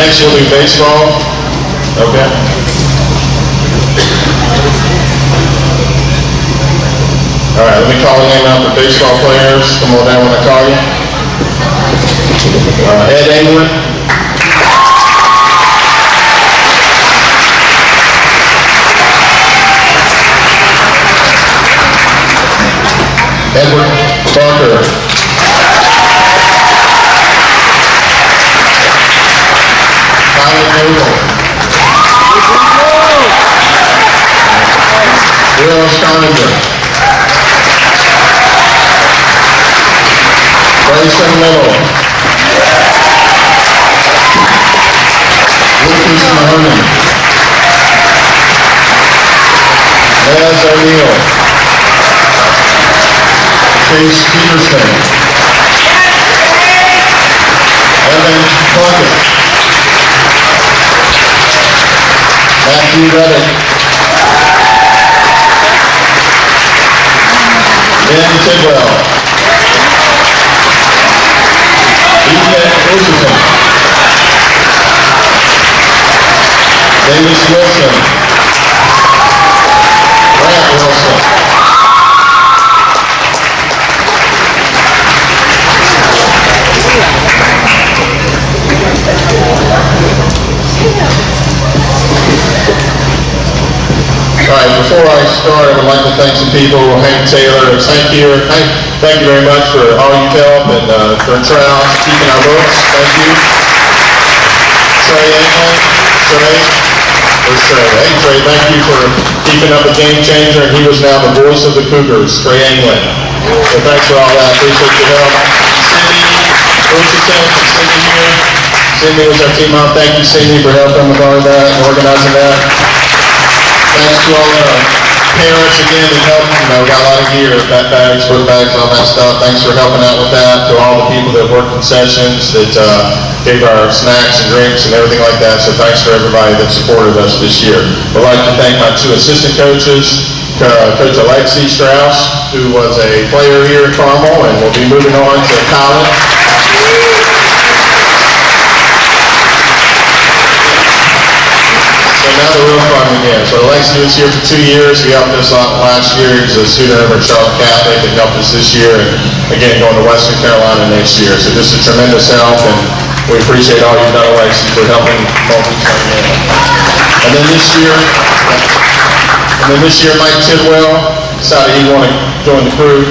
next we'll do baseball. Okay. All right, let me call the name out for baseball players. Come on down when I call you. Ed England. Edward Barker. Will Steininger. CMSCarmelMiddle. Lucas Mahoney. Les O'Neill. Chase Peterson. Evan Plunkett. Matthew Reddick. Ben Tidwell. Ethan Richardson. Davis Wilson. Grant Wilson. All right, before I start, I would like to thank some people. Hank Taylor, thank you very much for all your help and for Trout, keeping our books. Thank you. Trey England. Where's Trey? Hey Trey, thank you for keeping up a game changer, and he was now the voice of the Cougars, Trey England. So thanks for all that. Appreciate your help. Cindy Richardson from Cindy here. Cindy was our team mom. Thank you, Cindy, for helping with all of that and organizing that. Thanks to all our parents again that helped, got a lot of gear, backpacks, book bags, all that stuff. Thanks for helping out with that. To all the people that worked concessions, that gave our snacks and drinks and everything like that. So thanks for everybody that supported us this year. I'd like to thank my two assistant coaches, Coach Alexi Strauss, who was a player here at Carmel and will be moving on to college. Now the real fun again. So Alexi was here for 2 years. He helped us out last year. He's a student over at Charlotte Catholic and helped us this year, and again going to Western Carolina next year. So just a tremendous help, and we appreciate all you've done, Alexi, for helping multi-train in. And then this year, Mike Tidwell decided he wanted to join the crew.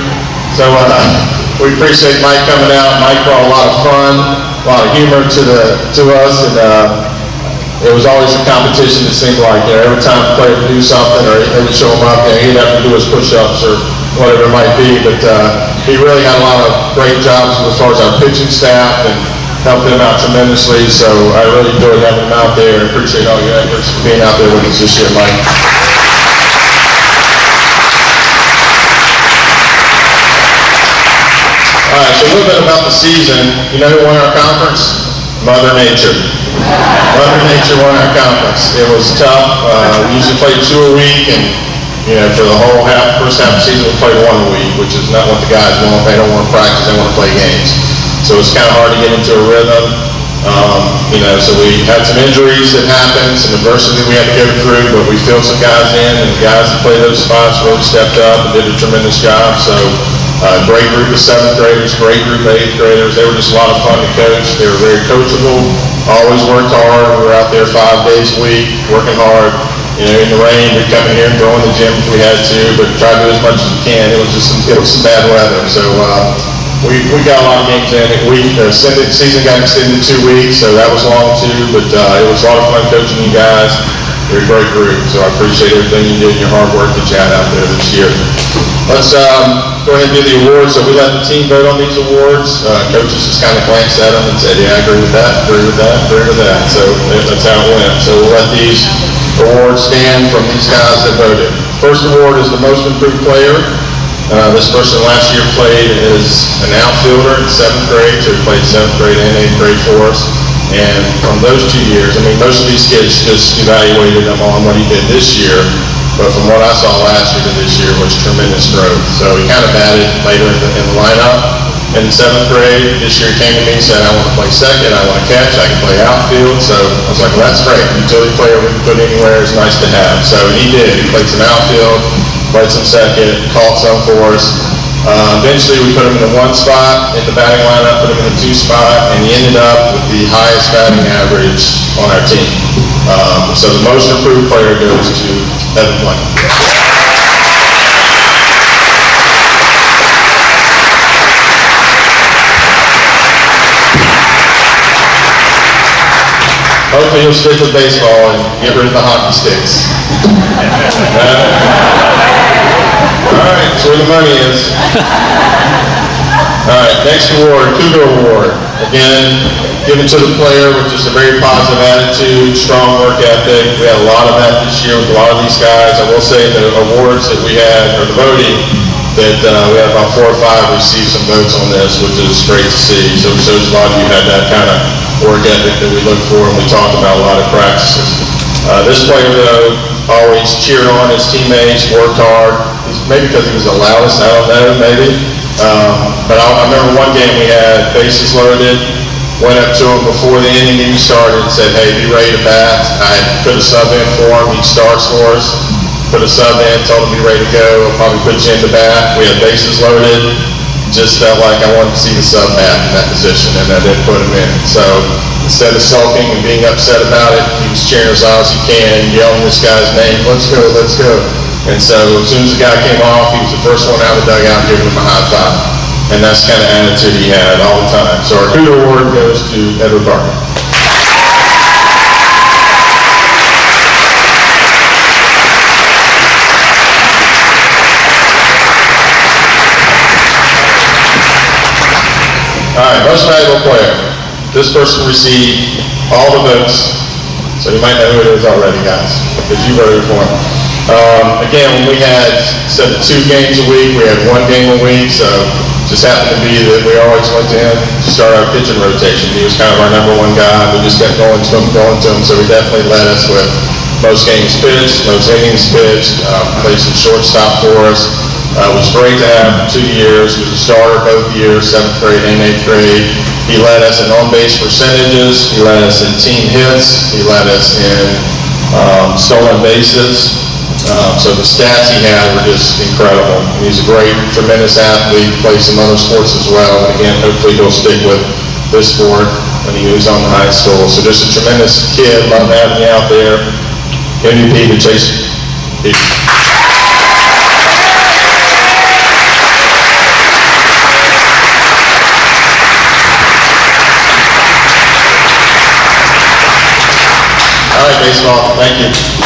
So we appreciate Mike coming out. Mike brought a lot of fun, a lot of humor to us, and it was always a competition. It seemed like, every time a player would do something or they would show him up, he'd have to do his push-ups or whatever it might be. But he really had a lot of great jobs as far as our pitching staff and helped them out tremendously. So I really enjoyed having him out there and appreciate all your efforts for being out there with us this year, Mike. All right, so a little bit about the season. You know who won our conference? Mother Nature. Mother Nature won our conference. It was tough. We usually played 2 a week, and for the whole first half of the season, we played 1 a week, which is not what the guys want. They don't want to practice; they want to play games. So it's kind of hard to get into a rhythm. So we had some injuries that happened, some adversity we had to go through, but we filled some guys in, and the guys that played those spots really stepped up and did a tremendous job. So. Great group of 7th graders, great group of 8th graders. They were just a lot of fun to coach. They were very coachable, always worked hard. We were out there 5 days a week, working hard. In the rain, we'd come in here and go in the gym if we had to, but try to do as much as we can. It was some bad weather. So we got a lot of games in. The season got extended 2 weeks, so that was long too, but it was a lot of fun coaching you guys. You're a great group, so I appreciate everything you did and your hard work that you had out there this year. Let's go ahead and do the awards. So we let the team vote on these awards. Coaches just kind of glanced at them and said, yeah, I agree with that, agree with that, agree with that. So that's how it went. So we'll let these awards stand from these guys that voted. First award is the most improved player. This person last year played as an outfielder in 7th grade, so he played 7th grade and 8th grade for us. And from those 2 years, most of these kids just evaluated him on what he did this year, but from what I saw last year to this year was tremendous growth. So he kind of batted later in the lineup, in 7th grade. This year he came to me and said, I want to play second, I want to catch, I can play outfield. So I was like, well, that's great. Utility player we can put anywhere is nice to have. So he did. He played some outfield, played some second, caught some for us. Eventually we put him in the 1 spot in the batting lineup, put him in the 2 spot, and he ended up with the highest batting average on our team. So the most improved player goes to Evan Blank. Hopefully you'll stick with baseball and get rid of the hockey sticks. Alright, that's where the money is. Alright, next award, Cougar Award. Again, given to the player with just a very positive attitude, strong work ethic. We had a lot of that this year with a lot of these guys. I will say the awards that we had, or the voting, that we had about 4 or 5 receive some votes on this, which is great to see. So it shows a lot of you had that kind of work ethic that we look for, and we talk about a lot of practices. This player, though, always cheered on his teammates, worked hard. Maybe because he was the loudest, I don't know, maybe. But I remember one game we had bases loaded, went up to him before the inning even started and said, hey, be ready to bat. I had put a sub in for him, he'd start for us. Put a sub in, told him be ready to go, I'll probably put you in the bat. We had bases loaded. Just felt like I wanted to see the sub bat in that position, and I did put him in. So instead of sulking and being upset about it, he was cheering as loud as he can, yelling this guy's name, let's go, let's go. And so as soon as the guy came off, he was the first one out of the dugout giving him a high five. And that's the kind of attitude he had all the time. So our Cougar Award goes to Edward Barker. All right, most valuable player. This person received all the votes, so you might know who it is already, guys, because you voted for him. Again, when we had, instead of 2 games a week, we had 1 game a week, so just happened to be that we always went to him to start our pitching rotation. He was kind of our #1 guy. We just kept going to him, so he definitely led us with most games pitched, most innings pitched, played some shortstop for us. It was great to have 2 years. He was a starter both years, 7th grade and 8th grade. He led us in on-base percentages. He led us in team hits. He led us in stolen bases. So the stats he had were just incredible. He's a great, tremendous athlete. Plays some other sports as well. And again, hopefully he'll stick with this sport when he moves on to high school. So just a tremendous kid. Love having you out there. MVP to Chase. All right, baseball. Thank you.